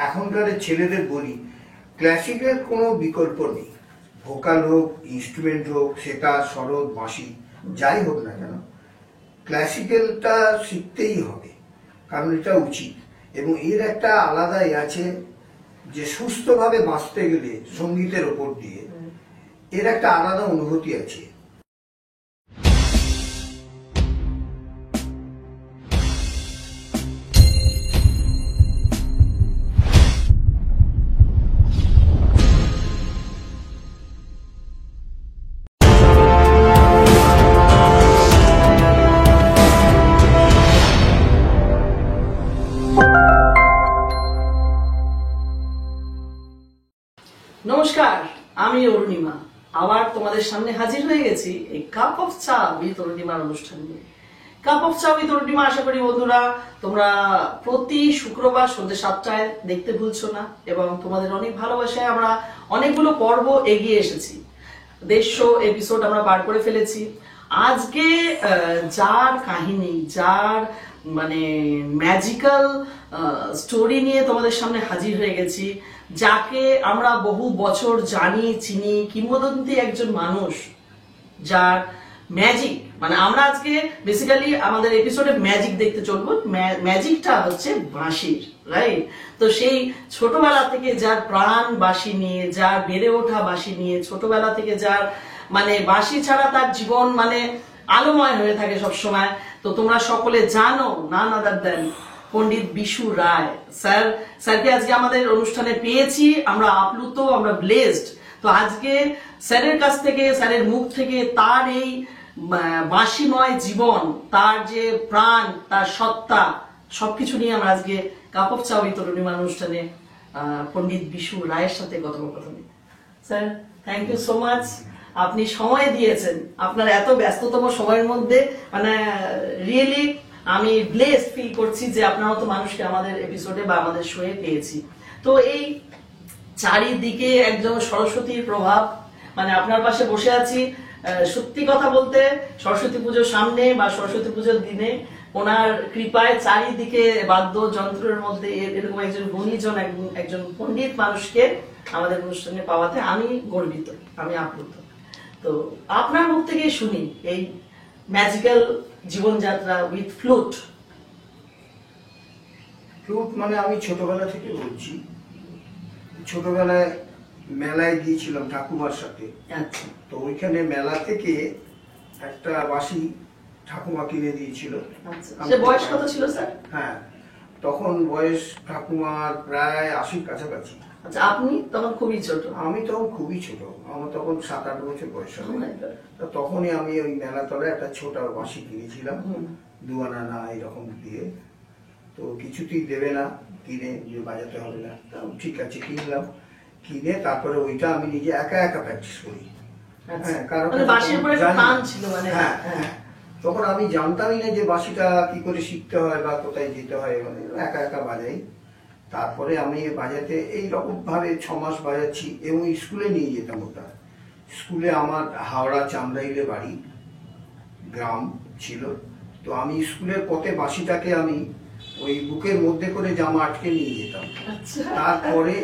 এখনকার ছেলেদের বলি ক্লাসিকের কোনো বিকল্প নেই। ভোকাল হোক, ইনস্ট্রুমেন্ট হোক, সেতার, সরোদ, বাঁশি, যাই হোক না কেন, ক্লাসিক্যালটা শিখতেই হবে, কারণ এটা উচিত। এবং এর একটা আলাদাই আছে যে সুস্থভাবে বাঁচতে গেলে সঙ্গীতের ওপর দিয়ে এর একটা আলাদা অনুভূতি আছে। নমস্কার, আমি অরুণিমা আবার তোমাদের সামনে হাজির হয়ে গেছি এই কাপ অফ চা উইথ অরুণিমার অনুষ্ঠান নিয়ে। Cup of cha with Arunima, আশা করি বন্ধুরা তোমরা প্রতি শুক্রবার সন্ধ্যে 7টায় দেখতে ভুলছো না, এবং তোমাদের অনেক ভালোবাসায় আমরা অনেকগুলো পর্ব এগিয়ে এসেছি। 150 এপিসোড আমরা পার করে ফেলেছি। আজকে যার কাহিনী, যার মানে ম্যাজিক্যাল স্টোরি নিয়ে তোমাদের সামনে হাজির হয়ে গেছি, যাকে আমরা বহু বছর জানি, চিনি, কিংবদন্তি একজন মানুষ, যার ম্যাজিক, মানে আমরা আজকে বেসিক্যালি আমাদের এপিসোডে ম্যাজিক দেখতে চলবো। ম্যাজিকটা হচ্ছে বাঁশির, রাইট? তো সেই ছোটবেলা থেকে যার প্রাণ বাঁশি নিয়ে, যার বেড়ে ওঠা বাঁশি নিয়ে, ছোটবেলা থেকে যার মানে বাঁশি ছাড়া তার জীবন মানে আলোময় হয়ে থাকে সবসময়। তো তোমরা সকলে জানো, নান আদার দেন পণ্ডিত বিশু রায় স্যারকে আজকে আমাদের অনুষ্ঠানে পেয়েছি। আমরা আপ্লুত, আমরা ব্লেসড। তো আজকে স্যারের কাছ থেকে, স্যারের মুখ থেকে তার এই বাঁশিময় জীবন, তার যে প্রাণ, তার সত্তা, সবকিছু নিয়ে আমরা আজকে cup of cha with Arunima অনুষ্ঠানে পণ্ডিত বিশু রায়ের সাথে কথোপকথন। Sir, thank you so much, আপনি সময় দিয়েছেন। আপনার এত ব্যস্ততম সময়ের মধ্যে মানে রিয়েলি আমি ব্লেসড ফিল করছি যে আপনার মতো মানুষকে আমাদের এপিসোডে বা আমাদের শোয়ে পেয়েছি। তো এই চারিদিকে একদম সরস্বতীর প্রভাব, মানে আপনার পাশে বসে আছি। সত্যি কথা বলতে সরস্বতী পুজোর সামনে বা সরস্বতী পুজোর দিনে ওনার কৃপায় চারিদিকে বাদ্যযন্ত্রের মধ্যে এরকম একজন গুণীজন, একজন পণ্ডিত মানুষকে আমাদের অনুষ্ঠানে পাওয়াতে আমি গর্বিত, আমি আপ্লুত। তো আপনার মুখ থেকে শুনি এই ম্যাজিক্যাল জীবনযাত্রা উইথ ফ্লুট। ফ্লুট মানে আমি ছোটবেলা থেকে বলছি, ছোটবেলায় মেলায় গিয়েছিলাম ঠাকুমার সাথে। আচ্ছা। তো ওইখানে মেলা থেকে একটা বাঁশি ঠাকুমা কিনে দিয়েছিল। আচ্ছা, সে বয়স কত ছিল স্যার? হ্যাঁ, তখন বয়স ঠাকুমার প্রায় 80-র কাছাকাছি। আচ্ছা, আপনি তখন খুবই ছোট? আমি তখন খুবই ছোট, আমার তখন 7-8 বছর বয়স হবে। তো তখনই আমি ওই মেলাতলায় একটা ছোট বাঁশি কিনেছিলাম, 2 আনা না এরকম দিয়ে। তো কিছুতেই দেবে না কিনে, যে বাজাতে হবে না। ঠিক আছে, কিনলাম। কিনে তারপরে ওইটা আমি নিজে একা একা প্র্যাকটিস করি। হ্যাঁ, কারণ বাঁশির উপরে একটা টান ছিল মানে। হ্যাঁ হ্যাঁ, তখন আমি জানতামই না যে বাঁশিটা কি করে শিখতে হয় বা কোথায় যেতে হয়, মানে একা একা বাজাই। তারপরে আমি বাজাতে এইরকম ভাবে 6 মাস বাজাচ্ছি, এবং স্কুলে নিয়ে যেতাম ওটা। স্কুলে আমার হাওড়া চামড়াইলে বাড়ি, গ্রাম ছিল। তো আমি স্কুলের পথে বাঁশিটাকে আমি ওই বুকের মধ্যে করে জামা আটকে নিয়ে যেতাম। তারপরে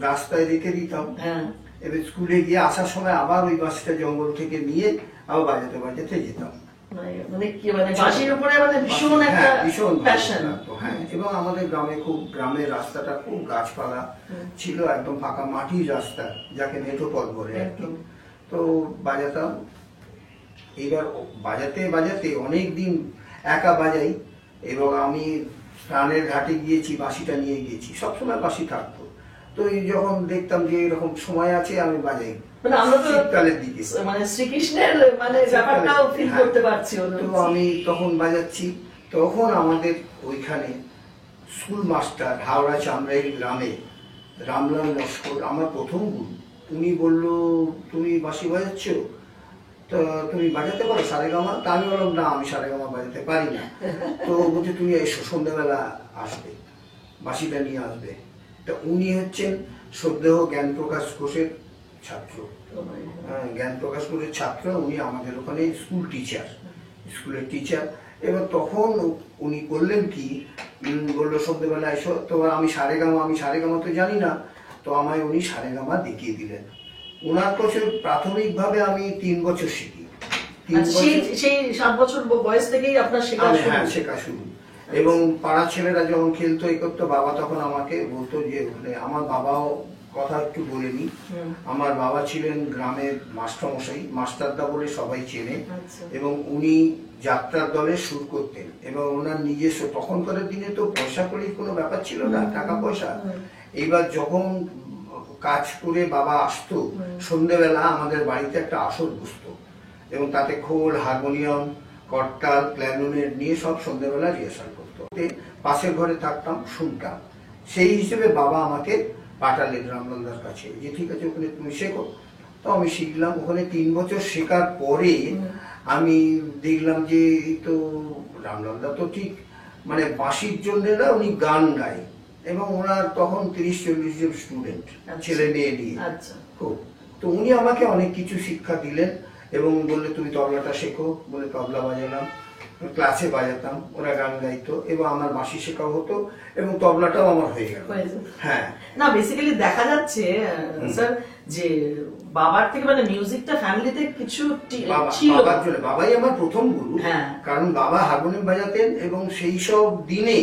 রাস্তায় রেখে দিতাম। এবার স্কুলে গিয়ে আসার সময় আবার ওই বাঁশিটা জঙ্গল থেকে নিয়ে আবার বাজাতে বাজাতে যেতাম। মানে কি মানে বাঁশির উপরে মানে ভীষণ একটা প্যাশন। হ্যাঁ, এবং আমাদের গ্রামে গ্রামের রাস্তাটা খুব গাছপালা ছিল, একদম ফাঁকা মাটির রাস্তা, যাকে নেটোপথ বলে আর কি। তো বাজাতাম। এবার বাজাতে বাজাতে অনেক দিন একা বাজাই, এবং আমি স্নানের ঘাটে গিয়েছি, বাঁশিটা নিয়ে গিয়েছি, সবসময় বাঁশি থাকতো। তো এই যখন দেখতাম যে এরকম সময় আছে, আমি বাজাই। মানে আমরা তো শীতকালের দিকে মানে শ্রীকৃষ্ণের মানে ব্যাপারটাও ফিল করতে পারছি। তো আমি তখন বাজাচ্ছি, তখন আমাদের ওইখানে স্কুল মাস্টার হাওড়া চামড়াইল গ্রামে রামলাল লস্কর, আমার প্রথম গুরু, উনি বলল, তুমি বাঁশি বাজাচ্ছ, তো তুমি বাজাতে পারো সারেগামা? তা আমি বললাম, না, আমি সারেগামা বাজাতে পারি না। তো বলছে, তুমি এসো, সন্ধ্যাবেলা আসবে, বাঁশিটা নিয়ে আসবে। তা উনি হচ্ছেন শ্রদ্ধেয় জ্ঞানপ্রকাশ ঘোষের ছাত্র। জ্ঞানপ্রকাশ ঘোষের ছাত্র, উনি আমাদের ওখানে স্কুলের টিচার। এবার তখন উনি করলেন কি, বললো সন্ধ্যেবেলা এসো, তো আমি সারেগামা তো জানি না, তো আমায় উনি সারেগামা দেখিয়ে দিলেন। ওনার কাছে প্রাথমিকভাবে আমি 3 বছর শিখি। সেই 7 বছর বয়স থেকেই আপনার শেখা শুরু? হ্যাঁ, শেখা শুরু। এবং পাড়ার ছেলেরা যখন খেলতো এই করতো, বাবা তখন আমাকে বলতো যে, আমার বাবাও কথা একটু বলে নি, আমার বাবা ছিলেন গ্রামের মাস্টারমশাই, মাস্টারদা বলে সবাই চেনে, এবং উনি যাত্রার দলে সুর করতেন, এবং ওনার নিজস্ব, তখনকার দিনে তো পয়সা কড়ির কোনো ব্যাপার ছিল না, টাকা পয়সা। এইবার যখন কাজ করে বাবা আসতো, সন্ধ্যেবেলা আমাদের বাড়িতে একটা আসর বসতো, এবং তাতে খোল, হারমোনিয়াম, করতাল, ক্ল্যারিনেট নিয়ে সব সন্ধ্যেবেলা রিহার্সাল করতো। পাশের ঘরে থাকতাম, শুনতাম। সেই হিসেবে বাবা আমাকে পাঠালেন রামলালদার কাছে, যে ঠিক আছে ওখানে তুমি শেখো। তো আমি শিখলাম। ওখানে 3 বছর শেখার পরে আমি দেখলাম যে এই তো রামলালদা তো ঠিক মানে বাঁশির জন্য না, উনি গান গায়, এবং ওনার তখন 30-40 জন স্টুডেন্ট, ছেলে মেয়ে নিয়ে। তো উনি আমাকে অনেক কিছু শিক্ষা দিলেন, এবং বললে তুমি তবলাটা শেখো, বলে তবলা বাজালাম, ক্লাসে বাজাতাম, ওরা গান গাইতো, এবং আমার বাঁশি শেখাও হতো, এবং তবলাটাও আমার হয়ে গেল। হ্যাঁ, না বেসিক্যালি দেখা যাচ্ছে স্যার যে বাবার থেকে মানে মিউজিকটা ফ্যামিলিতে কিছু ছিল। বাবাই আমার প্রথম গুরু, কারণ বাবা হারমোনিয়াম বাজাতেন, এবং সেই সব দিনে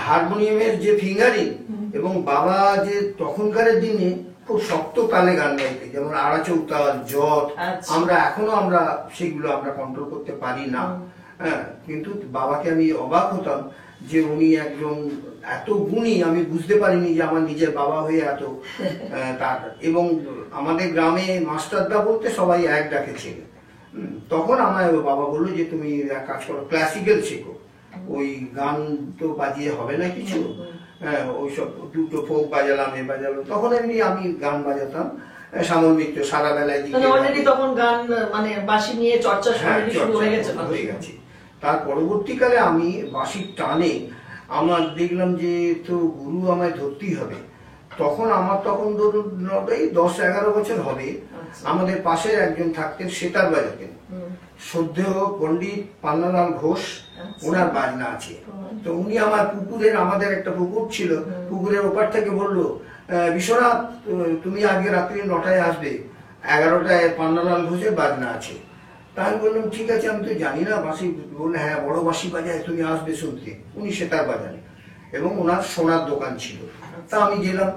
হারমোনিয়ামের যে ফিঙ্গারিং, এবং বাবা যে তখনকার দিনে খুব শক্ত তালে গান গাইতে, যেমন আড়া চৌতাল, জট, আমরা সেগুলো আমরা কন্ট্রোল করতে পারি না। হ্যাঁ, কিন্তু বাবাকে আমি অবাক হতাম যে উনি একজন এত গুণী, আমি বুঝতে পারিনি যে আমার নিজের বাবা হয়ে এত তার। এবং আমাদের গ্রামে মাস্টারদা বলতে সবাই এক ডাকে ছেলে। তখন আমায় বাবা বললো যে তুমি এক কাজ করো, ক্লাসিক্যাল শেখো, ওই গান তো বাজিয়ে হবে না কিছু, হ্যাঁ ওইসব দুটো ফোক বাজালাম, বাজালাম। তখন এমনি আমি গান বাজাতাম, শ্যামল মিত্র সারা বেলায় তখন গান মানে বাঁশি নিয়ে চর্চা শুরু হয়ে গেছে। তার পরবর্তীকালে আমি বাঁশির টানে আমার দেখলাম যে তো গুরু আমায় ধরতেই হবে। তখন ধরুন 10-11 বছর হবে। আমাদের পাশের একজন থাকতেন, সেতার বাজাতেন, শ্রদ্ধেয় পণ্ডিত পান্নালাল ঘোষ, ওনার বাজনা আছে। তো উনি আমার আমাদের একটা পুকুর ছিল, পুকুরের ওপার থেকে বললো, বিশ্বনাথ তুমি আগে রাত্রি 9টায় আসবে, 11টায় পান্নালাল ঘোষের বাজনা আছে। তা আমি বললাম ঠিক আছে, আমি তো জানি না বাঁশি। বললে হ্যাঁ, বড় বাঁশি বাজায়, তুমি আসবে শুনতে। উনি সেতার বাজানে, এবং ওনার সোনার দোকান ছিল। তা আমি গেলাম।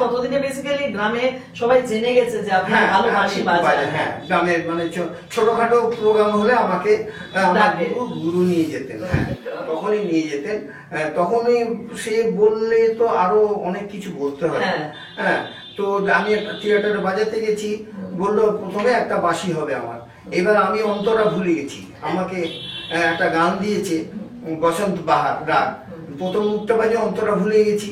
ততদিনে বেসিক্যালি গ্রামে সবাই জেনে গেছে যে আপনি ভালো বাঁশি বাজান। হ্যাঁ, গ্রামের মানে ছোটখাটো প্রোগ্রাম হলে আমাকে আমার গুরু নিয়ে যেতেন। তখনই নিয়ে যেতেন। তখনই সে বললে তো আরো অনেক কিছু বলতে হয়। হ্যাঁ, তো আমি একটা থিয়েটারে বাজাতে গেছি, বললো প্রথমে একটা বাঁশি হবে আমার। এবার আমি অন্তরা ভুলে গেছি, আমাকে একটা গান দিয়েছে বসন্ত বাহার রাগ, প্রথম মুখটা বাজে অন্তরা ভুলে গেছি।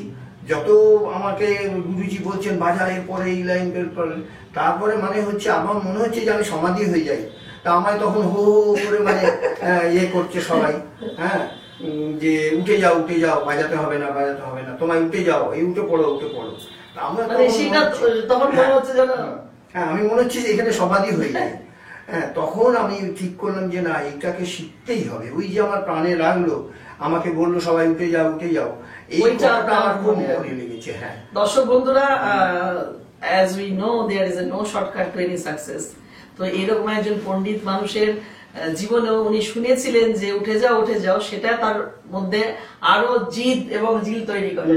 যত আমাকে গুরুজি বলছেন বাজা, এরপরে এই লাইন বের করেন, তারপরে মানে হচ্ছে আমার মনে হচ্ছে যে আমি সমাধি হয়ে যাই। তা আমায় তখন হো করে মানে ইয়ে করছে সবাই, হ্যাঁ, যে উঠে যাও, বাজাতে হবে না, তোমায় উঠে যাও, এই উঠে পড়ো। হ্যাঁ, আমি মনে হচ্ছে যে এখানে সমাধি হয়ে যায়। হ্যাঁ, তখন আমি ঠিক করলাম যে না, এটাকে শিখতেই হবে। ওই যে আমার প্রাণে লাগলো, আমাকে বললো সবাই উঠে যাও, এই কথাটা আমার খুব মনে লেগেছে। হ্যাঁ, দর্শক বন্ধুরা, as we know there is no shortcut to any success. তো এরকম একজন পণ্ডিত মানুষের জীবনেও উনি শুনেছিলেন যে উঠে যাও, সেটা তার মধ্যে আরো জিদ এবং জিল তৈরি করে।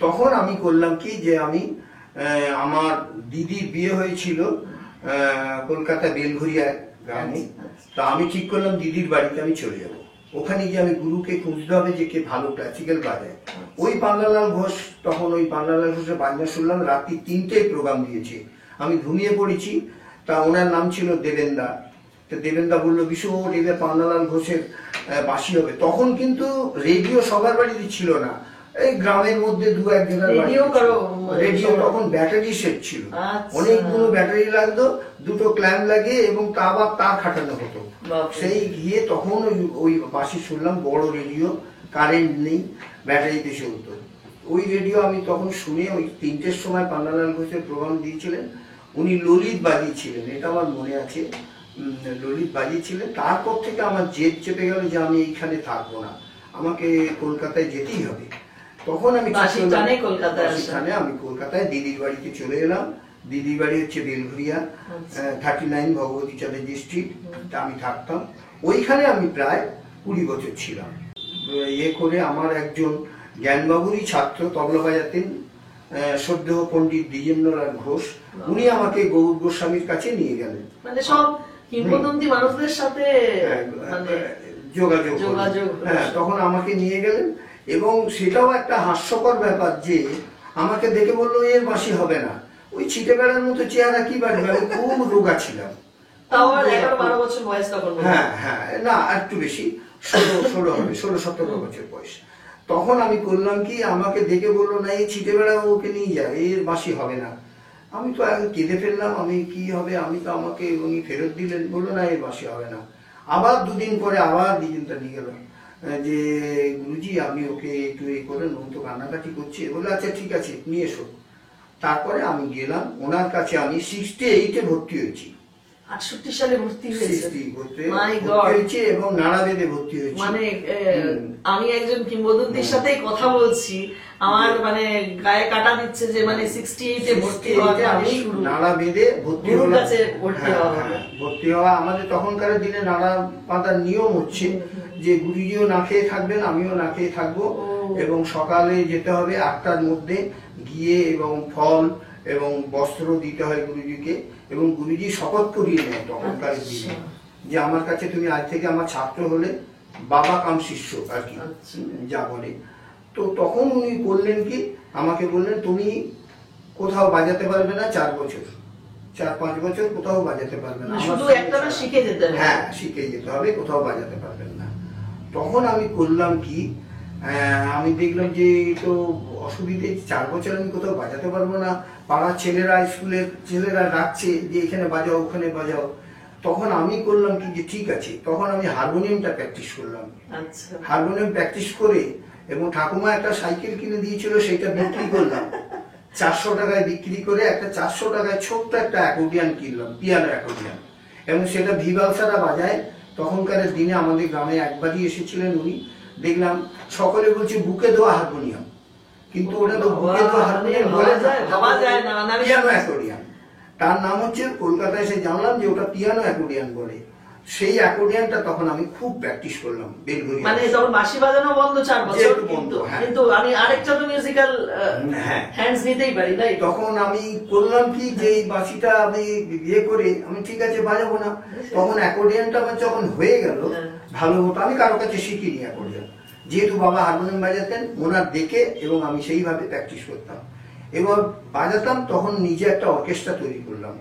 তখন আমি করলাম কি, যে আমি আমার দিদির বিয়ে হয়েছিল কলকাতা বেলঘরিয়া গ্রামে। তা আমি ঠিক করলাম দিদির বাড়িতে আমি চলে যাব। ওখানে গিয়ে আমি গুরুকে খুঁজতে হবে যে কে ভালো ক্লাসিক্যাল বাজায়। ওই পান্নালাল ঘোষ, তখন ওই পান্নালাল ঘোষের বাজনা শুনলাম, রাত্রি 3টায় প্রোগ্রাম দিয়েছে, আমি ঘুমিয়ে পড়েছি। তা ওনার নাম ছিল দেবেন্দা। তো দেবেন্দা বললো বিশোর এবার পান্নালাল ঘোষের বাঁশি হবে। তখন কিন্তু রেডিও সবার বাড়িতে ছিল না, এই গ্রামের মধ্যে 2-1 জনের রেডিও তখন ব্যাটারি সেট ছিল, অনেকগুলো ব্যাটারি লাগতো, দুটো ক্ল্যাম্প লাগিয়ে, এবং তা আবার তার খাটানো হতো। সেই গিয়ে তখন ওই বাঁশি শুনলাম, বড় রেডিও, কারেন্ট নেই, ব্যাটারিতে চলতো। ওই রেডিও আমি তখন শুনে, ওই 3টের সময় পান্নালাল ঘোষের প্রোগ্রাম দিয়েছিলেন, উনি ললিত বাজিয়েছিলেন, এটা আমার মনে আছে। ললিত বাজিয়েছিলেন। তারপর থেকে আমার জেদ চেপে গেল যে আমি এইখানে থাকবো না, আমাকে কলকাতায় যেতেই হবে। তখন আমি আমি কলকাতায় দিদির বাড়িতে চলে এলাম। দিদির বাড়ি হচ্ছে বেলঘরিয়া, 39 ভগবতী চাঁদের ডিস্ট্রিক্ট, আমি থাকতাম ওইখানে। আমি প্রায় 20 বছর ছিলাম। করে আমার একজন জ্ঞানবাবুরই ছাত্র, তবলা বাজাতেন, শ্রদ্ধেয় পণ্ডিত দ্বিজেন্দ্রলাল ঘোষ, উনি আমাকে গৌর গোস্বামীর কাছে নিয়ে গেলেন। মানে সব কিংবদন্তি মানুষদের সাথে যোগাযোগ। হ্যাঁ, তখন আমাকে নিয়ে গেলেন এবং সেটাও একটা হাস্যকর ব্যাপার যে আমাকে দেখে বললো এর বাঁশি হবে না, ওই ছিটে বেড়ার মতো চেহারা কি বাড়বে, আমি খুব রোগা ছিলাম। হ্যাঁ হ্যাঁ, না একটু বেশি, 16-17 বছর বয়স। তখন আমি করলাম কি, আমাকে দেখে বললো না এই ছিটে বেড়া ওকে নিয়ে যায়, এর বাঁশি হবে না। আমি তো কেঁদে ফেললাম, আমি কি হবে, আমি তো আমাকে উনি ফেরত দিলেন, বললো না এর বাঁশি হবে না। আবার 2 দিন পরে আবার দিদিনটা নিয়ে গেলাম যে গুরুজি আমি ওকে একটু এই করে, ও তো কান্নাকাটি করছে, বলে আচ্ছা ঠিক আছে নিয়ে এসো। তারপরে আমি গেলাম ওনার কাছে, আমি 68-এ ভর্তি হয়েছি। 68 সালে ভর্তি হয়েছে এবং নাড়াবেদে ভর্তি হয়েছে। মানে আমি একজন কিংবদন্তির সাথে কথা বলছি, আমার মানে গায়ে কাটা দিচ্ছে যে মানে 68-এ ভর্তি হওয়া, আমি নাড়াবেদে ভর্তি হওয়া। আমাদের তখনকার দিনে নাড়া পাতার নিয়ম হচ্ছে যে গুরুজিও না খেয়ে থাকবেন, আমিও না খেয়ে থাকবো, এবং সকালে যেতে হবে 8টার মধ্যে গিয়ে, এবং ফল এবং বস্ত্র দিতে হয় গুরুজিকে, এবং গুরুজি শপথ করিয়ে নেয় তখনকার দিনে যে আমার কাছে তুমি আজ থেকে আমার ছাত্র হলে, বাবা কাম শিষ্য আর কি যা বলে। তো তখন উনি বললেন কি, আমাকে বললেন তুমি কোথাও বাজাতে পারবে না 4 বছর, 4-5 বছর কোথাও বাজাতে পারবে না, শুধু একটা শিখে যেতে হবে। হ্যাঁ, শিখে যেতে হবে, কোথাও বাজাতে পারবেন না। তখন আমি করলাম কি, আমি দেখলাম যে তো অসুবিধে, 4 বছর আমি কোথাও বাজাতে পারবো না, পাড়ার ছেলেরা, স্কুলের ছেলেরা ডাকছে যে এখানে বাজাও ওখানে বাজাও। তখন আমি করলাম কি যে ঠিক আছে, তখন আমি হারমোনিয়ামটা প্র্যাকটিস করলাম। হারমোনিয়াম প্র্যাকটিস করে, এবং ঠাকুমা একটা সাইকেল কিনে দিয়েছিল, সেটা বিক্রি করলাম 400 টাকায় বিক্রি করে, একটা 400 টাকায় ছোট্ট একটা অ্যাকর্ডিয়ান কিনলাম, পিয়ানো অ্যাকর্ডিয়ান, এবং সেটা ভিভালসারা বাজায়। তখনকার দিনে আমাদের গ্রামে একবারই এসেছিলেন উনি, দেখলাম সকলে বলছে বুকে দেওয়া হারমোনিয়াম, কিন্তু ওটা তো বুকে দেওয়া হারমোনিয়াম বলে না, পিয়ানো অ্যাকর্ডিয়ান। তার নাম হচ্ছে, কলকাতায় এসে জানলাম যে ওটা পিয়ানো অ্যাকর্ডিয়ান বলে। সেই অ্যাকর্ডিয়ানটা তখন আমি খুব প্র্যাকটিস করলাম বেলঘরিয়া। মানে তখন বাঁশি বাজানো বন্ধ 4 বছর, কিন্তু আমি আরেকটা তো মিউজিক্যাল হ্যান্ডস নিতেই পারি, তাই তখন আমি করলাম কি যে এই বাঁশিটা আমি ইয়ে করে, আমি ঠিক আছে বাজাবো না। তখন অ্যাকর্ডিয়ানটা আমার যখন হয়ে গেল ভালো মতো, আমি কারো কাছে শিখিনি অ্যাকর্ডিয়ান, যেহেতু বাবা হারমোনিয়াম বাজাতেন, ওনার দেখে, এবং আমি সেইভাবে প্র্যাকটিস করতাম এবং বাজাতাম। তখন নিজে একটা অর্কেস্ট্রা তৈরি করলাম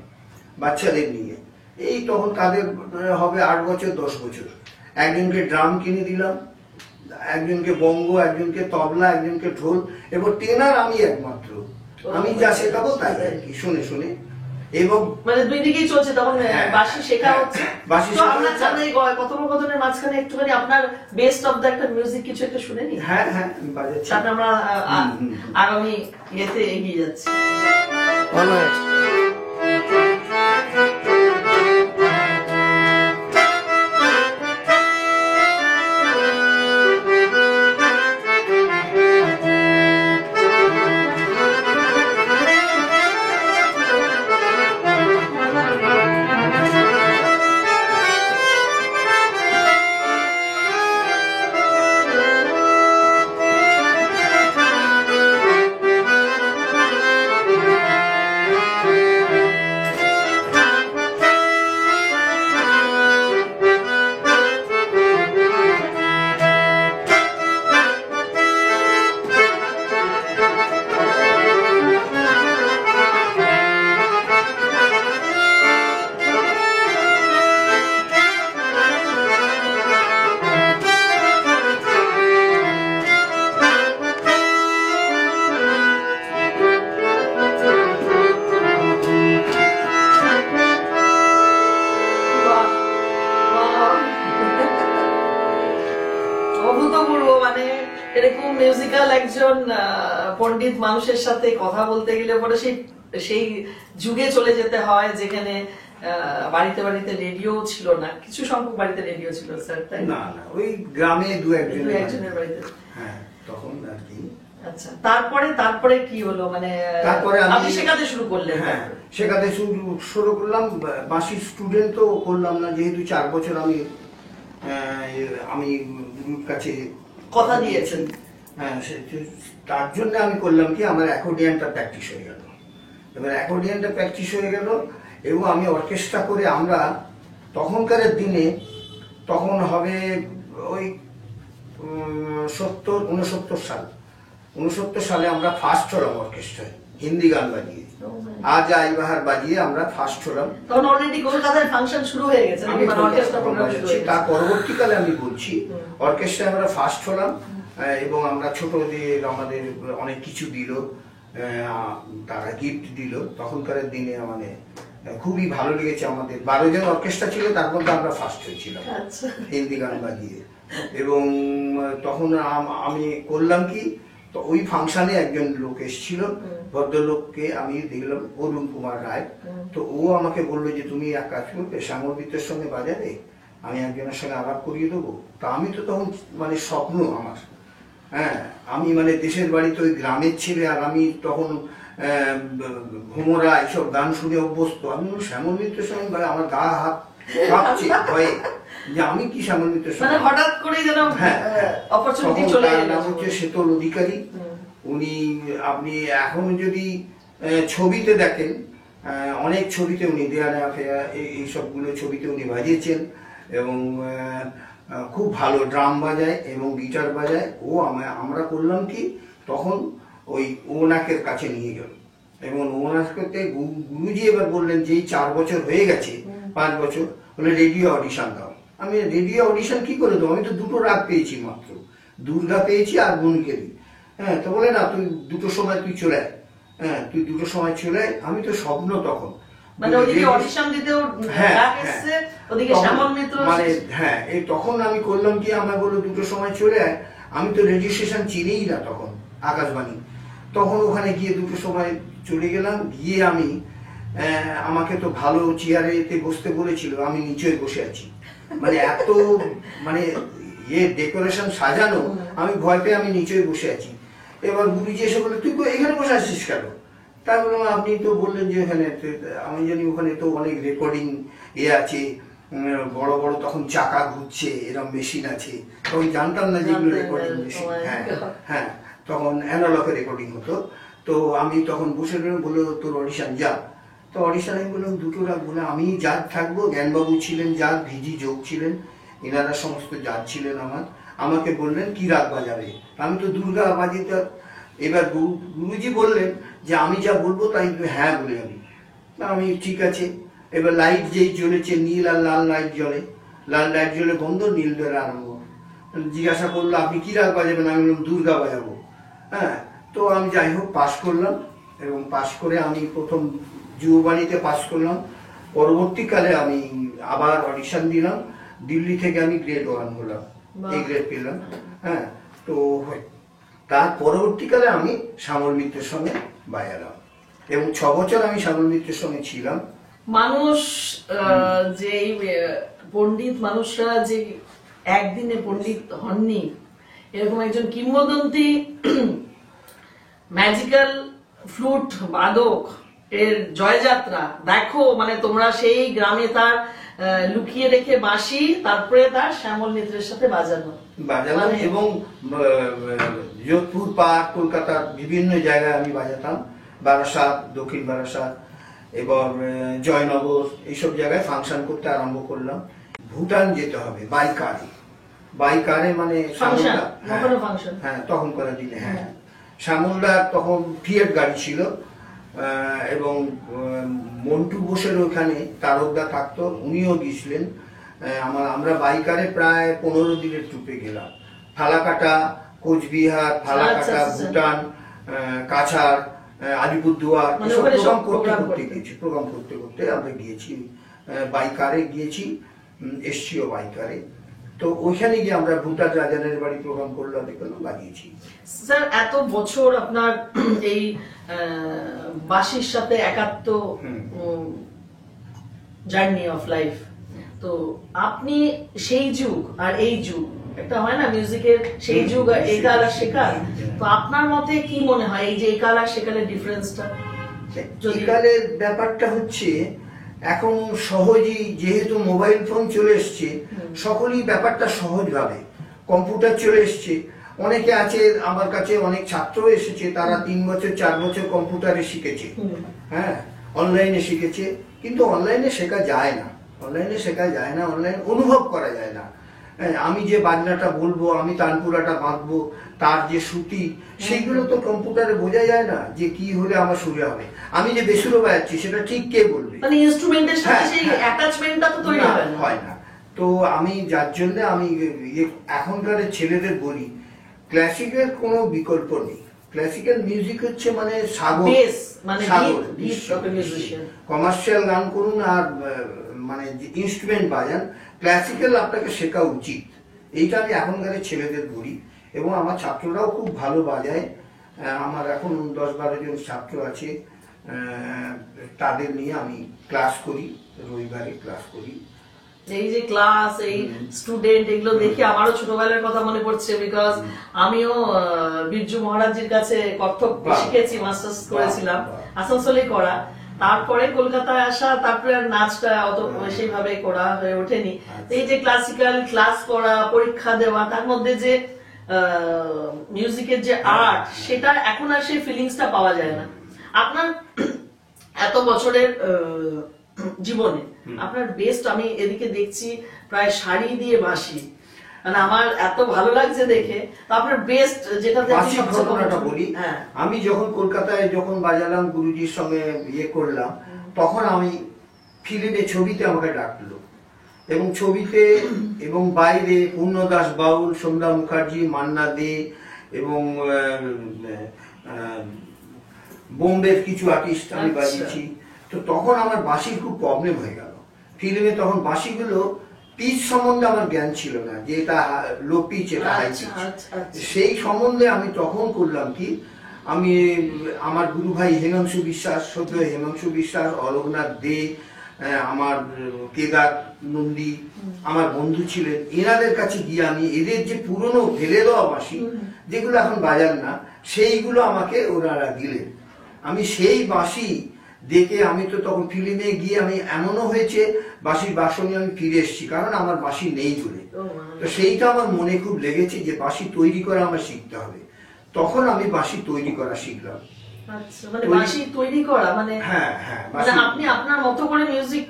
বাচ্চাদের নিয়ে। এই তখন তাদের হবে 8 বছর 10 বছর। একজনকে ড্রাম কিনে দিলাম, একজনকে বঙ্গ, একজনকে তবলা, একজনকে ঢোল, এবং টেনার আমি একমাত্র। আমি যা শেখাবো তাই আর কি, শুনে শুনে। এবং মানে 2 দিকেই চলছে তখন, বাঁশি শেখা হচ্ছে। তো আমরা চাই এই কথোপকথনের মাঝখানে একটুখানি আপনার বেস্ট অফ দ্য একটা মিউজিক কিছু একটা শুনে নি। হ্যাঁ হ্যাঁ, বাজাচ্ছি। তারপরে আমরা আগামী ইয়েতে এগিয়ে যাচ্ছি। এরকম মিউজিক্যাল একজন পণ্ডিত মানুষের সাথে কথা বলতে গেলে পরে সেই যুগে চলে যেতে হয় যেখানে বাড়িতে বাড়িতে রেডিও ছিল না, কিছু সংখ্যক বাড়িতে রেডিও ছিল স্যার, তাই না না, ওই গ্রামে দু একজনের বাড়িতে। হ্যাঁ, তখন আর কি। আচ্ছা, তারপরে কি হলো, মানে তারপরে আপনি শেখাতে শুরু করলেন? হ্যাঁ, শেখাতে শুরু করলাম। বাঁশির স্টুডেন্ট তো করলাম না, যেহেতু 4 বছর আমি গুরুর কাছে কথা দিয়েছেন। হ্যাঁ, তার জন্য আমি করলাম কি, আমার অ্যাকর্ডিয়ানটা প্র্যাকটিস হয়ে গেল। এবার অ্যাকর্ডিয়ানটা প্র্যাকটিস হয়ে গেল এবং আমি অর্কেস্ট্রা করে, আমরা তখনকার দিনে, তখন হবে ওই 69 সালে আমরা ফার্স্ট হলাম অর্কেস্ট্রায়, হিন্দি গান বাজিয়ে, আজ আই বাহার বাজিয়ে আমরা ফার্স্ট হলাম। তখন অলরেডি কলকাতায় ফাংশন শুরু হয়ে গেছে, আমি তার পরবর্তীকালে আমি বলছি, অর্কেস্ট্রায় আমরা ফার্স্ট হলাম এবং আমরা ছোটদের আমাদের অনেক কিছু দিল, তারা গিফট দিল। তখনকার দিনে মানে খুবই ভালো লেগেছে। আমাদের 12 জন অর্কেস্ট্রা ছিল, তার মধ্যে আমরা ফার্স্ট হয়েছিলাম হিন্দি গান বাজিয়ে। এবং তখন আমি করলাম কি, তো ওই ফাংশনে একজন লোক এসেছিল, ভদ্রলোককে আমি দেখলাম, অরুণ কুমার রায়। তো ও আমাকে বললো যে তুমি এক কাজ করবে, শ্যামল মিত্রের সঙ্গে বাজাবে, আমি একজনের সঙ্গে আলাপ করিয়ে দেবো। তা আমি তো তখন মানে স্বপ্ন আমার, হ্যাঁ, আমি মানে দেশের বাড়িতে ওই গ্রামের ছেলে, আর আমি তখন ভোমরা এইসব গান শুনে অভ্যস্ত। আমি শ্যামল মিত্রের সঙ্গে আমার গা হাত কাঁপছে ভয়ে, যে আমি কি শ্যামল মিত্রের সঙ্গে, হঠাৎ করে যেন অপরচুনিটি চলে এলো। নাম হচ্ছে শীতল অধিকারী। উনি, আপনি এখন যদি ছবিতে দেখেন, অনেক ছবিতে উনি দেয়ালে আফেয়া এই সবগুলো ছবিতে উনি বাজিয়েছেন এবং খুব ভালো ড্রাম বাজায় এবং গিটার বাজায়। আমরা করলাম কি, তখন ওই ওনাকের কাছে নিয়ে গেল এবং ওনাকে গুরুজি এবার বললেন যে 4 বছর হয়ে গেছে, 5 বছর বলে রেডিও অডিশন দাও। আমি রেডিও অডিশন কি করে দেবো, আমি তো 2টো রাগ পেয়েছি মাত্র, দুর্গা পেয়েছি আর বনকেরি। হ্যাঁ, তো বলে না, তুই 2টোর সময় তুই চলে আয়। হ্যাঁ, তুই 2টোর সময় চলে আয়। আমি তো স্বপ্ন তখন, মানে ওদিকে অডিশন দিতেও ডাক এসেছে, ওদিকে শ্যামল মিত্র, মানে হ্যাঁ, এই তখন আমি করলাম কি, আমরা বললো 2টোর সময় চলে আয়। আমি তো রেডিও স্টেশন চিনিই না তখন, আকাশবাণী। তখন ওখানে গিয়ে 2টোর সময় চলে গেলাম, গিয়ে আমি আমাকে তো ভালো চেয়ারেতে বসতে বলেছিল, আমি নিচে বসে আছি, মানে এত মানে ডেকোরেশন সাজানো, আমি ভয় পেয়ে আমি নিচে বসে আছি। এবার গুরুজি এসে বলে, তুই এখানে বসে আছিস কেন? তাই বললাম, আপনি তো বললেন যে ওখানে, আমি জানি ওখানে তো অনেক রেকর্ডিং আছে, বড় বড় তখন চাকা ঘুরছে, এরকম মেশিন আছে। তখন জানতাম না যেগুলো রেকর্ডিং মেশিন। হ্যাঁ হ্যাঁ, তখন অ্যানালগে রেকর্ডিং হতো। তো আমি তখন বসে বললো, তোর অডিশন যা। তো অডিশন আমি বললাম 2টো রাগ, বলে আমি জাজ থাকবো। জ্ঞানবাবু ছিলেন জাজ, ভিজি যোগ ছিলেন, এনারা সমস্ত জাজ ছিলেন আমাকে বললেন কি রাগ বাজাবে। আমি তো দুর্গা বাজিতে। এবার গুরুজি বললেন যে আমি যা বলবো তাই হ্যাঁ বলে আমি ঠিক আছে। এবার লাইট যেই জ্বলেছে, নীল আর লাল লাইট জ্বলে, লাল লাইট জ্বলে বন্ধ, নীল জ্বলে আরম্ভ। জিজ্ঞাসা করলো আপনি কি রাগ বাজাবেন? আমি বললাম দুর্গা বাজাবো। হ্যাঁ, তো আমি যাই হোক পাশ করলাম এবং পাশ করে আমি প্রথম যুববাণীতে পাশ করলাম। পরবর্তীকালে আমি আবার অডিশন দিলাম, দিল্লি থেকে আমি গ্রেড 1 হলাম, এই গ্রেড পেলাম। হ্যাঁ, তো তার পরবর্তীকালে আমি শ্যামল মিত্রের সঙ্গে বাজালাম এবং 6 বছর আমি শ্যামল মিত্রের সঙ্গে ছিলাম। মানুষ যে পণ্ডিত মানুষরা যে একদিনে পণ্ডিত হননি, এরকম একজন কিংবদন্তি ম্যাজিক্যাল ফ্লুট বাদক এর জয়যাত্রা দেখো। মানে তোমরা সেই গ্রামে তার লুকিয়ে রেখে বাঁশি, তারপরে তার শ্যামল মিত্রের সাথে বাজালাম এবং যোধপুর পার্ক, কলকাতার বিভিন্ন জায়গায় আমি বাজাতাম, বারাসাত, দক্ষিণ বারাসাত এবং জয়নগর, এইসব জায়গায় ফাংশন করতে আরম্ভ করলাম। ভুটান যেতে হবে বাইকারে মানে হ্যাঁ, তখনকার দিনে। হ্যাঁ, শ্যামলদার তখন ফিয়েট গাড়ি ছিল এবং মন্টু বোসের ওখানে তারকদা থাকতো, উনিও গিয়েছিলেন। আমরা বাইকারে প্রায় 15 দিনের ট্রিপে গেলাম। ফালাকাটা, কোচবিহার, ফালাকাটা, ভুটান, কাছাড়, আলিপুরদুয়ার, প্রোগ্রাম করতে করতে আমরা গিয়েছি। বাইকারে গিয়েছি, এসছিও বাইকারে। তো ওইখানে গিয়ে আমরা ভুটান রাজানের বাড়ি প্রোগ্রাম করলাম, দেখলাম বানিয়েছি। স্যার, এত বছর আপনার এই বাঁশির সাথে একাত্ম জার্নি অফ লাইফ। তো আপনি সেই যুগ আর এই যুগ, একটা হয় না মিউজিকের সেই যুগ আর এই কাল আর সেকাল, তো আপনার মতে কি মনে হয় এই যে এই কাল আর সেকালের ডিফারেন্সটা? একালের ব্যাপারটা হচ্ছে এখন সহজেই যেহেতু মোবাইল ফোন চলে এসছে, সকলেই ব্যাপারটা সহজ ভাবে, কম্পিউটার চলে এসছে। অনেকে আছে আমার কাছে, অনেক ছাত্র এসেছে, তারা 3 বছর 4 বছর কম্পিউটারে শিখেছে, হ্যাঁ, অনলাইনে শিখেছে। কিন্তু অনলাইনে শেখা যায় না, অনলাইন অনুভব করা যায় না। আমি যে বাজনাটা বলবো, আমি তানপুরাটা বাঁধবো, তার যে শ্রুতি, সেইগুলো তো কম্পিউটারে বোঝা যায় না যে কি হলে আমার সুরে হবে। আমি যে বেসুরো বাজাচ্ছি সেটা ঠিক কে বলবে? মানে ইনস্ট্রুমেন্টের সাথে সেই অ্যাটাচমেন্টটা তো তৈরি হয় না। তো আমি যার জন্য আমি এখনকার ছেলেদের বলি, ক্লাসিকের কোনো বিকল্প নেই। ক্লাসিক্যাল মিউজিক হচ্ছে মানে সাগর, কমার্শিয়াল গান করুন আর মানে ইনস্ট্রুমেন্ট বাজান, ক্লাসিক্যাল আপনাকে শেখা উচিত। এইটা আমি এখনকার ছেলেদের বলি, এবং আমার ছাত্ররাও খুব ভালো বাজায়। আমার এখন 10-12 জন ছাত্র আছে, তাদের নিয়ে আমি ক্লাস করি, রবিবারে ক্লাস করি। এই যে ক্লাস, এই স্টুডেন্ট, এগুলো দেখে আমারও ছোটবেলার কথা মনে পড়ছে, বিকজ আমিও বিরজু মহারাজজির কাছে কত্থক শিখেছি, মাস্টার্স করেছিলাম, আসানসোলে করা, তারপরে কলকাতায় আসা, তারপরে আর নাচটা অত সেইভাবে করা হয়ে ওঠেনি। এই যে ক্লাসিক্যাল ক্লাস করা, পরীক্ষা দেওয়া, তার মধ্যে যে মিউজিকের যে আর্ট, সেটা এখন আর সেই ফিলিংসটা পাওয়া যায় না। আপনার এত বছরের জীবনে আপনার বেস্ট, আমি এদিকে দেখছি প্রায় শাড়ি দিয়ে বাঁশি, মানে আমার এত ভালো লাগছে দেখে। তো আপনার বেস্ট যেটা ঘটনাটা বলি, আমি যখন কলকাতায় যখন বাজালাম, গুরুজির সঙ্গে ইয়ে করলাম, তখন আমি ফিল্মে, ছবিতে আমাকে ডাকলো, এবং ছবিতে এবং বাইরে পূর্ণদাস বাউল, সন্ধ্যা মুখার্জি, মান্না দে এবং বোম্বের কিছু আর্টিস্ট আমি বাজিয়েছি। তো তখন আমার বাঁশির খুব প্রবলেম হয়ে গেল ফিল্মে। তখন বাঁশিগুলো পিচ সম্বন্ধে আমার জ্ঞান ছিল না, যে এটা লো পিচ, এটা হাই পিচ, সেই সম্বন্ধে আমি তখন করলাম কি, আমি আমার গুরু ভাই হেমাংশু বিশ্বাস, সদ্য হেমাংশু বিশ্বাস, অলোকনাথ দে, আমার কেদার নন্দী আমার বন্ধু ছিলেন, এনাদের কাছে গিয়ে আমি এদের যে পুরনো ফেলে দেওয়া বাঁশি যেগুলো এখন বাজার না, সেইগুলো আমাকে ওনারা দিলেন। আমি সেই বাঁশি দেখে, আমি তো তখন ফিল্মে গিয়ে আমি এমনও হয়েছে বাঁশির বাসন নিয়ে আমি ফিরে এসেছি, কারণ আমার বাঁশি নেই বলে। তো সেইটা আমার মনে খুব লেগেছে যে বাঁশি তৈরি করা আমার শিখতে হবে। তখন আমি বাঁশি তৈরি করা শিখলাম। মানে বাঁশি তৈরি করা মানে, হ্যাঁ, আপনি আপনার মতো করে মিউজিক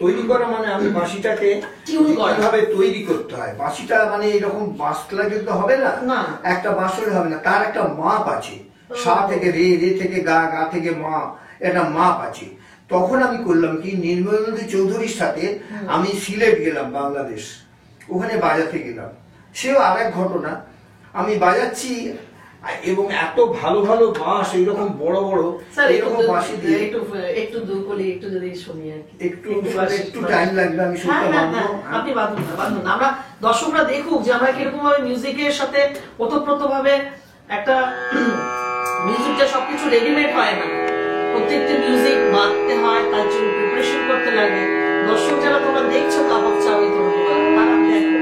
তৈরি করা মানে আমি বাঁশিটাকে কিভাবে তৈরি করতে হয়। বাঁশিটা মানে এরকম বাঁশ লাগলে হবে না, একটা বাঁশ হলে হবে না, তার একটা মাপ আছে। সা থেকে রে, রে থেকে গা, গা থেকে মা, একটা মাপ আছে। তখন আমি করলাম কি, নির্মলেন্দু চৌধুরীর সাথে আমি সিলেট গেলাম, বাংলাদেশ, ওখানে বাজাতে গেলাম। সেও আর এক ঘটনা, আমি বাজাচ্ছি এবং এত ভালো ভালো বাঁশ, এইরকম বড় বড় এইরকম বাঁশি দিয়ে, একটু দূর করে একটু যদি শুনি আর কি, একটু টাইম লাগবে, আমি শুনতে পারবো। আপনি বাঁধুন না, আমরা দর্শকরা দেখুক যে আমরা কিরকম ভাবে মিউজিকের সাথে ওতপ্রোত ভাবে, একটা মিউজিকটা সবকিছু রেডিমেড হয় না, প্রত্যেকটা মিউজিক বাঁধতে হয়, তার জন্য প্রিপারেশন করতে লাগে। দর্শক যারা তোমরা দেখছো cup of cha with Arunima, তারা দেখো।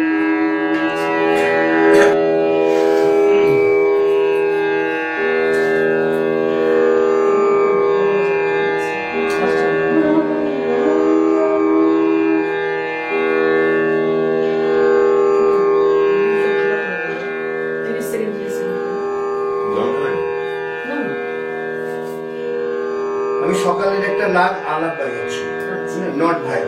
আমি সকালের একটা লাগ আলাপ বাজাচ্ছি, নট ভাই।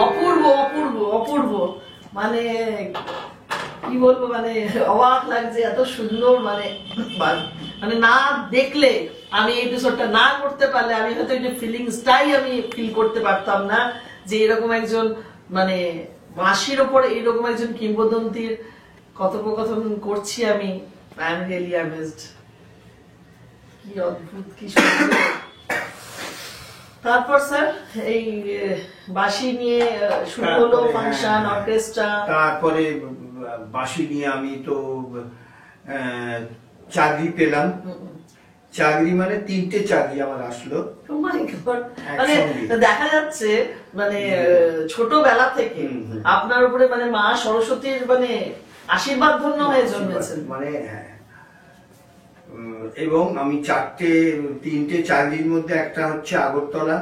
অপূর্ব অপূর্ব অপূর্ব, মানে কি বলবো, মানে অবাক লাগছে, এত সুন্দর, মানে মানে না দেখলে, আমি এপিসোডটা না করতে পারলে আমি হয়তো এই যে ফিলিংসটাই আমি ফিল করতে পারতাম না যে এরকম একজন, মানে বাঁশির ওপর এইরকম একজন কিংবদন্তির কথোপকথন করছি আমি। I am really amazed. কি অদ্ভুত, কি সুন্দর। তারপর স্যার এই বাঁশি নিয়ে শুরু হলো ফাংশন, অর্কেস্ট্রা। তারপরে বাঁশি নিয়ে আমি তো চাকরি পেলাম। চাকরি মানে 3টে চাকরি আমার আসলো। Oh my God! মানে দেখা যাচ্ছে মানে ছোটবেলা থেকে আপনার উপরে মানে মা সরস্বতীর মানে আশীর্বাদ ধন্য হয়ে জন্মেছেন। মানে হ্যাঁ, এবং আমি 3টে চাকরির মধ্যে একটা হচ্ছে আগরতলা,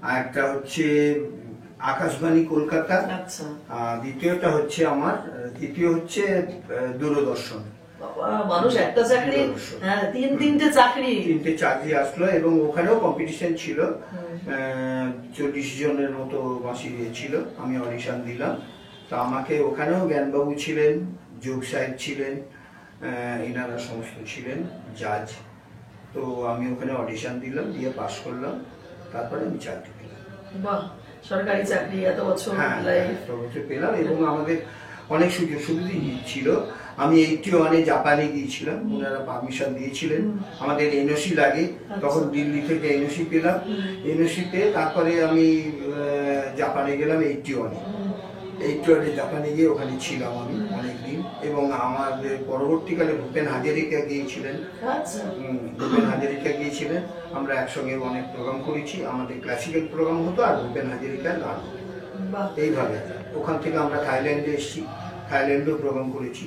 আর একটা হচ্ছে আকাশবাণী কলকাতা, আচ্ছা, আর দ্বিতীয় হচ্ছে দূরদর্শন। মানুষ একটা চাকরি, হ্যাঁ, তিনটে চাকরি আসলো, এবং ওখানেও কম্পিটিশন ছিল। 40 জনের মতো বাঁশি ছিল, আমি অডিশন দিলাম। তো আমাকে ওখানেও জ্ঞানবাবু ছিলেন, যোগ সাহেব ছিলেন, এনারা সমস্ত ছিলেন জাজ। তো আমি ওখানে অডিশন দিলাম, দিয়ে পাশ করলাম, তারপরে আমি চাকরি পেলাম। বাহ, সরকারি চাকরি এত বছর পেলাম, এবং আমাদের অনেক সুযোগ সুবিধা ছিল। আমি 81-এ জাপানে গিয়েছিলাম, ওনারা পারমিশন দিয়েছিলেন। আমাদের এনওসি লাগে, তখন দিল্লি থেকে এনওসি পেলাম। এনওসি পেয়ে তারপরে আমি জাপানে গেলাম 81-এ জাপানে গিয়ে ওখানে ছিলাম আমি অনেকদিন। এবং আমাদের পরবর্তীকালে ভূপেন হাজারিকা গিয়েছিলেন, আমরা একসঙ্গে অনেক প্রোগ্রাম করেছি। আমাদের ক্লাসিক্যাল প্রোগ্রাম হতো আর ভূপেন হাজারিকার গান হতো। এইভাবে ওখান থেকে আমরা থাইল্যান্ডে এসেছি, থাইল্যান্ডেও প্রোগ্রাম করেছি।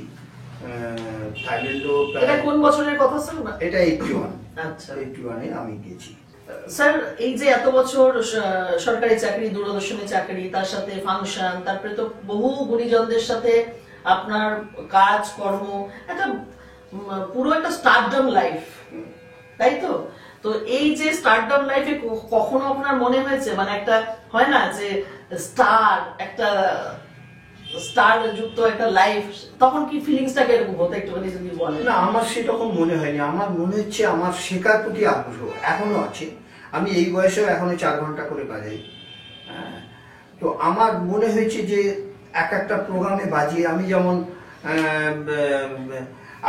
এটা কোন বছরের কথা স্যার? এটা 81। আচ্ছা, 81-এ আমি গেছি। স্যার এই যে এত বছর সরকারি চাকরি, দূরদর্শনের চাকরি, তার সাথে ফাংশন, তারপরে তো বহু গুণীজনদের সাথে আপনার কাজ কর্ম, একটা পুরো একটা স্টারডম লাইফ, তাই তো? তো এই যে স্টারডম লাইফে কখনো আপনার মনে হয়েছে, মানে একটা হয় না যে স্টার যুক্ত একটা লাইফ, তখন কি ফিলিংসটাকে এরকম হতো, একটুখানি যদি বলেন? না, আমার সেরকম মনে হয়নি। আমার মনে হচ্ছে আমার শেখার প্রতি আগ্রহ এখনো আছে। আমি এই বয়সেও এখনো 4 ঘন্টা করে বাজাই। তো আমার মনে হয়েছে যে একটা প্রোগ্রামে বাজিয়ে, আমি যেমন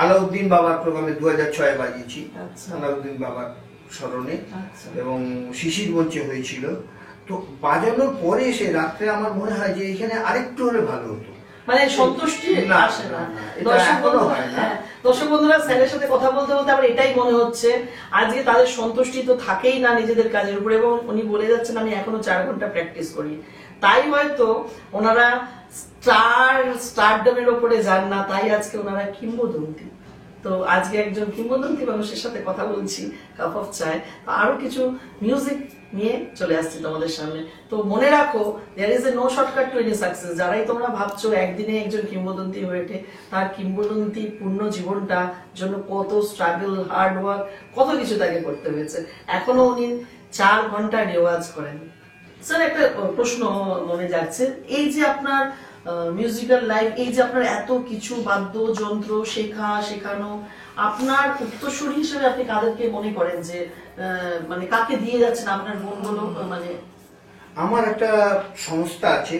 আলাউদ্দিন বাবার প্রোগ্রামে 2006-এ বাজিয়েছি, আলাউদ্দিন বাবার স্মরণে, এবং শিশির মঞ্চে হয়েছিল। তো বাজানোর পরে এসে রাত্রে আমার মনে হয় যে এখানে আরেকটু হলে ভালো হতো, মানে সন্তুষ্টি আসে না। দর্শক বন্ধুরা, স্যারের সাথে কথা বলতে বলতে আবার এটাই মনে হচ্ছে আজকে তাদের সন্তুষ্টি তো থাকেই না নিজেদের কাজের উপরে, এবং উনি বলে যাচ্ছেন আমি এখনো 4 ঘন্টা প্র্যাকটিস করি। তাই হয়তো ওনারা স্টারডমের উপরে যান না, তাই আজকে ওনারা কিংবদন্তি। তো আজকে একজন কিংবদন্তি মানুষের সাথে কথা বলছি কাপ অফ চায়। আরো কিছু মিউজিক নিয়ে চলে আসছি তোমাদের সামনে। তো মনে রাখো, there is a no shortcut to any success. যারাই তোমরা ভাবছো একদিনে একজন কিংবদন্তি হয়ে ওঠে, তার কিংবদন্তি পূর্ণ জীবনটা জন্য কত স্ট্রাগল, হার্ড ওয়ার্ক, কত কিছু তাকে করতে হয়েছে। এখনো উনি 4 ঘন্টা রেওয়াজ করেন। স্যার একটা প্রশ্ন মনে যাচ্ছে, এই যে আপনার মিউজিক্যাল লাইফ, এই যে আপনার এত কিছু বাদ্যযন্ত্র শেখানো, আপনার উত্তরসূরি হিসেবে আপনি কাদেরকে মনে করেন যে মানে কাকে দিয়ে যাচ্ছেন আপনার গুণগুলো? মানে আমার একটা সংস্থা আছে,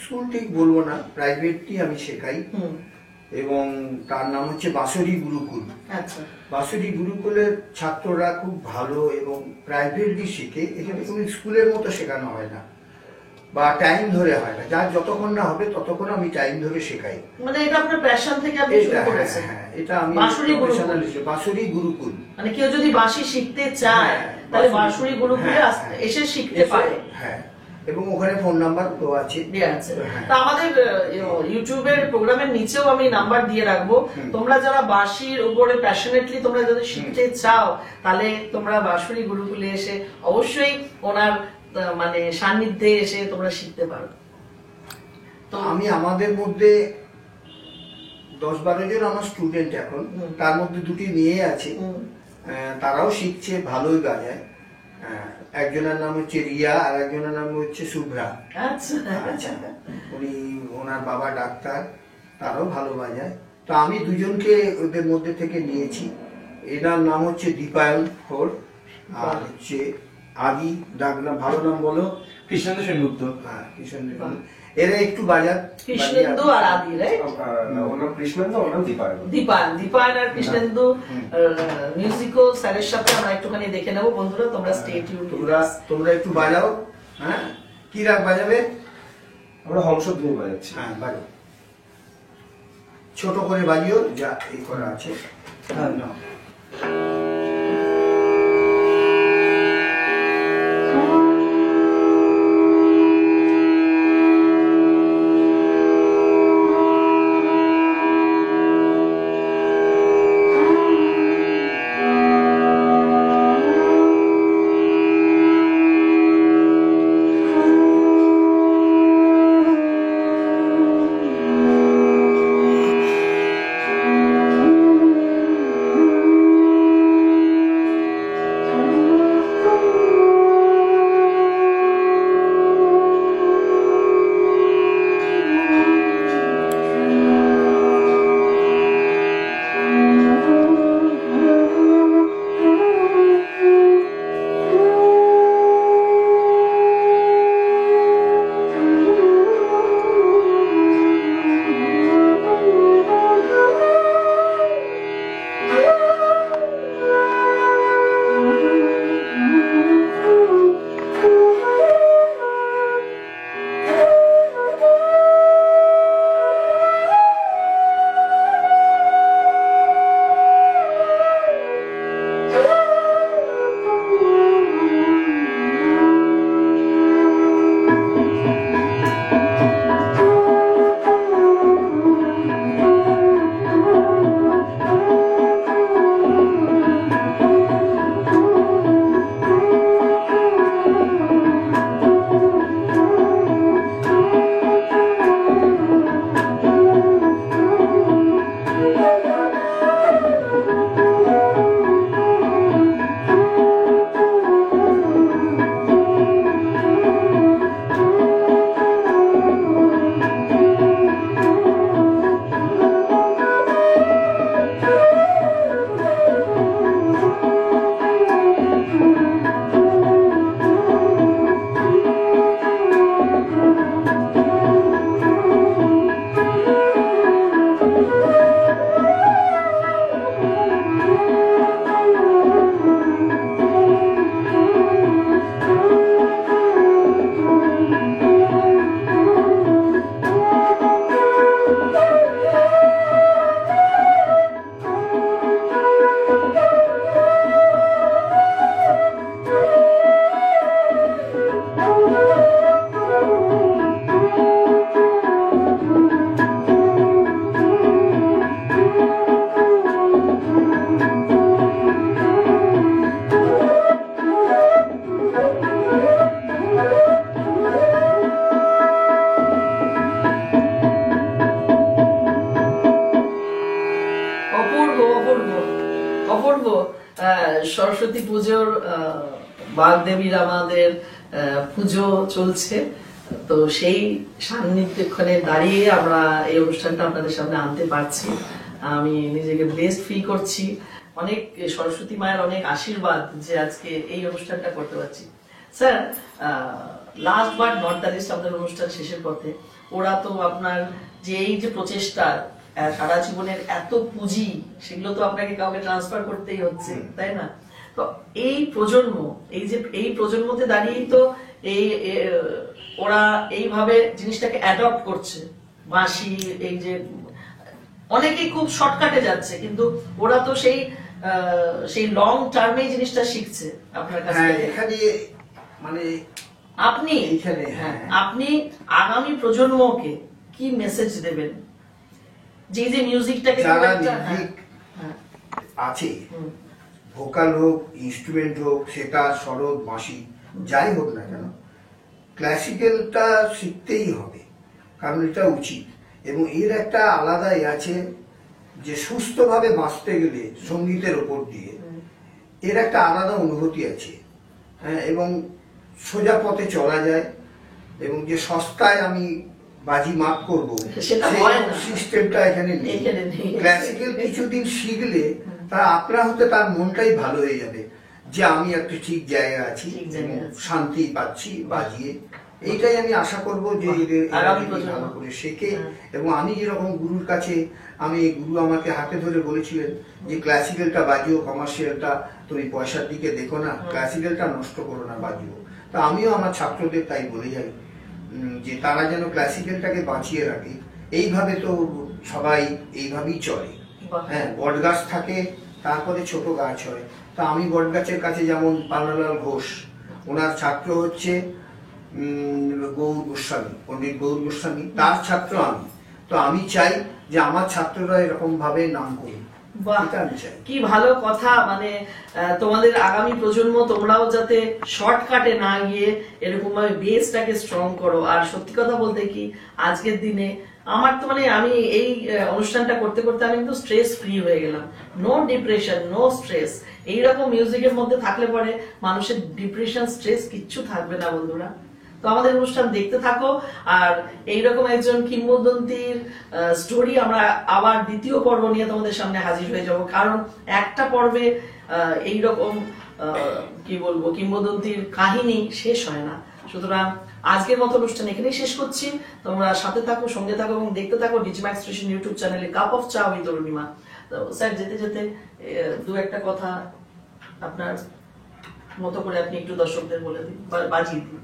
স্কুল ঠিক বলবো না, প্রাইভেটলি আমি শেখাই, এবং তার নাম হচ্ছে বাঁশরী গুরুকুল। আচ্ছা, বাঁশরী গুরুকুলের ছাত্ররা খুব ভালো এবং প্রাইভেটলি শেখে। এখানে কোনো স্কুলের মতো শেখানো হয় না বা টাইম ধরে হয় না, যার যতক্ষণ না হবে ততক্ষণ আমি টাইম ধরে শেখাই। মানে এটা আপনার প্যাশন থেকে আপনি শুরু করেছেন? হ্যাঁ, এটা আমি বাঁশরী গুরুকুল। মানে কেউ যদি বাঁশি শিখতে চায় তাহলে বাঁশরী গুরুকুলে এসে শিখতে পারে। হ্যাঁ, এবং ওখানে ফোন নাম্বার তো আছে। তা আমাদের ইউটিউবের প্রোগ্রামের নিচেও আমি নাম্বার দিয়ে রাখবো। তোমরা যারা বাঁশির উপরে প্যাশনেটলি তোমরা যদি শিখতে চাও, তাহলে তোমরা বাঁশরী গুরুকুলে এসে অবশ্যই ওনার মানে সান্নিধ্যে এসে তোমরা শিখতে পারো। তো আমি আমাদের মধ্যে 10-12 জন আমার স্টুডেন্ট এখন, তার মধ্যে 2টি মেয়ে আছে, তারাও শিখছে, ভালোই বাজায়। হ্যাঁ, একজনের নাম হচ্ছে রিয়া আর একজনের নাম হচ্ছে শুভ্রা। আচ্ছা আচ্ছা, ওনার বাবা ডাক্তার, তারও ভালো বাজায়। তো আমি দুজনকে ওদের মধ্যে থেকে নিয়েছি। এনার নাম হচ্ছে দীপায়ন খোর, আর হচ্ছে আদি ডাকনাম, ভালো নাম বলো? কৃষ্ণেন্দু সেনগুপ্ত। হ্যাঁ, কৃষ্ণেন্দু। এরা একটু বাজার কৃষ্ণেন্দু আর আদি, রাইট? ওর নাম কৃষ্ণেন্দু, ওর নাম দীপায়ন। দীপায়ন আর কৃষ্ণেন্দু মিউজিকও স্যারের সাথে আমরা একটুখানি দেখে নেবো বন্ধুরা, তোমরা স্টে টিউন। তোমরা একটু বাজাও। হ্যাঁ, কি রাগ বাজাবে? আমরা হংসধ্বনি বাজাচ্ছি। হ্যাঁ, বাজাও, ছোট করে বাজিও, যা এই করা আছে। হ্যাঁ, নাও। অপূর্ব। সরস্বতী পুজোর বাগদেবীর আমাদের পুজো চলছে, তো সেই সান্নিধ্যক্ষণে দাঁড়িয়ে আমরা এই অনুষ্ঠানটা আপনাদের সামনে আনতে পারছি। আমি নিজেকে ব্লেসড ফিল করছি, অনেক সরস্বতী মায়ের অনেক আশীর্বাদ যে আজকে এই অনুষ্ঠানটা করতে পারছি। Sir, last but not the least, আমাদের অনুষ্ঠান শেষের পথে। ওরা তো আপনার যে এই যে প্রচেষ্টা, সারা জীবনের এত পুঁজি, সেগুলো তো আপনাকে কাউকে ট্রান্সফার করতেই হচ্ছে, তাই না? তো এই প্রজন্ম, এই প্রজন্মতে দাঁড়িয়েই তো এই ওরা এইভাবে জিনিসটাকে অ্যাডপ্ট করছে। বাঁশি, এই যে অনেকেই খুব শর্টকাটে যাচ্ছে, কিন্তু ওরা তো সেই লং টার্মে জিনিসটা শিখছে আপনার কাছ থেকে। এখানে মানে আপনি আগামী প্রজন্মকে কি মেসেজ দেবেন? যে মিউজিকটাকে আছে, ভোকাল হোক, ইনস্ট্রুমেন্ট হোক, সেটা সরোদ, বাঁশি, যাই হোক না কেন, ক্লাসিক্যালটা শিখতেই হবে, কারণ এটা উচিত। এবং এর একটা আলাদা আছে যে সুস্থভাবে বাঁচতে গেলে সঙ্গীতের ওপর দিয়ে এর একটা আলাদা অনুভূতি আছে। হ্যাঁ, এবং সোজা পথে চলা যায়, এবং যে সস্তায় আমি বাজি মাপ করবো সেটা হয় না। সিস্টেমটা এখানে নেই। এখানে নেই। ক্লাসিক্যাল কিছুদিন শিখলে তার আপনা হতে তার মনটাই ভালো হয়ে যাবে যে আমি একটা ঠিক জায়গায় আছি ঠিক এবং জায়গায় আছি। শান্তি পাচ্ছি বাজিয়ে। এইটাই আমি আশা করব যে এরা আগামী যদি প্রজন্ম। ভালো করে শেখে। হ্যাঁ। এবং আমি যেরকম গুরুর কাছে, আমি গুরু আমাকে হাতে ধরে বলেছিলেন যে ক্লাসিক্যালটা বাজিও, কমার্শিয়ালটা তুমি পয়সার দিকে দেখো না, ক্লাসিক্যালটা নষ্ট করো না, বাজিও। তা আমিও আমার ছাত্রদের তাই বলে যাই যে তারা যেন ক্লাসিক্যালটাকে বাঁচিয়ে রাখে। এইভাবে তো সবাই এইভাবেই চলে। বাহ। হ্যাঁ, বট গাছ থাকে, তারপরে ছোট গাছ হয়। তা আমি বট গাছের কাছে যেমন পান্নালাল ঘোষ, ওনার ছাত্র হচ্ছে গৌর গোস্বামী, পণ্ডিত গৌর গোস্বামী, তার ছাত্র আমি। তো আমি চাই যে আমার ছাত্ররা এরকম ভাবে নাম করুন, বাহ, এটা আমি চাই। কি ভালো কথা। মানে তোমাদের আগামী প্রজন্ম তোমরাও যাতে শর্টকাটে না গিয়ে এরকম ভাবে বেসটাকে স্ট্রং করো। আর সত্যি কথা বলতে কি, আজকের দিনে আমার তো মানে আমি এই অনুষ্ঠানটা করতে করতে আমি কিন্তু স্ট্রেস ফ্রি হয়ে গেলাম। No depression, no stress. এইরকম মিউজিকের মধ্যে থাকলে পরে মানুষের ডিপ্রেশন, স্ট্রেস কিচ্ছু থাকবে না বন্ধুরা। তো আমাদের অনুষ্ঠান দেখতে থাকো। আর এইরকম একজন কিংবদন্তির স্টোরি আমরা আবার দ্বিতীয় পর্ব নিয়ে তোমাদের সামনে হাজির হয়ে যাব। কারণ একটা পর্বে এইরকম কি বলবো, কিংবদন্তির কাহিনী শেষ হয় না। সুতরাং আজকের মতো অনুষ্ঠান এখানেই শেষ করছি। তোমরা সাথে থাকো, সঙ্গে থাকো এবং দেখতে থাকো ডিজিম্যাক্স স্টেশন ইউটিউব চ্যানেলে cup of cha with Arunima. তো স্যার, যেতে যেতে দু একটা কথা আপনার মতো করে আপনি একটু দর্শকদের বলে দিন বা বাজিয়ে দিন।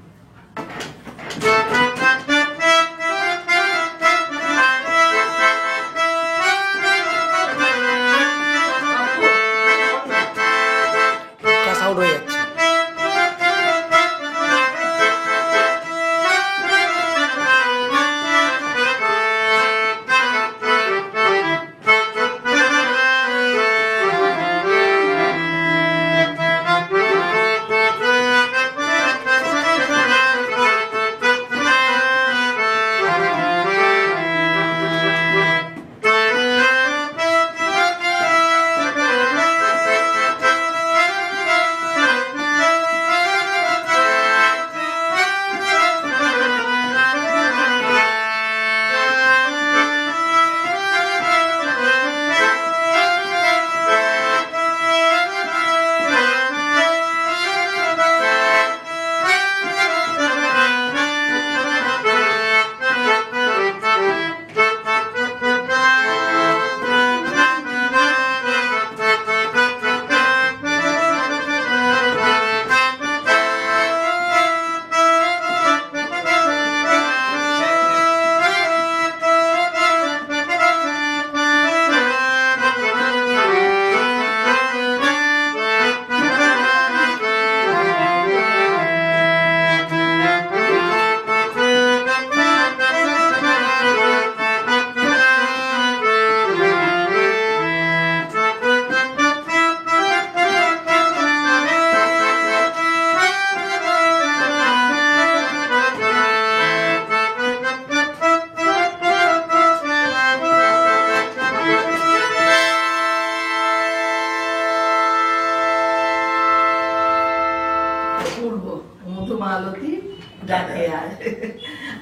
ক্যাশ আউট হয়ে যাচ্ছে। মধুমালতী ডাকে আয়।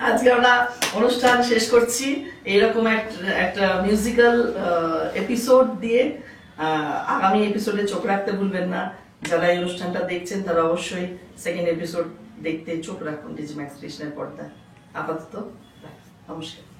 আজকে আমরা অনুষ্ঠান শেষ করছি এরকম একটা মিউজিক্যাল এপিসোড দিয়ে। আগামী এপিসোডে চোখ রাখতে ভুলবেন না। যারা এই অনুষ্ঠানটা দেখছেন তারা অবশ্যই সেকেন্ড এপিসোড দেখতে চোখ রাখুন ডিজিম্যাক্স স্টেশনের পর্দায়। আপাতত নমস্কার।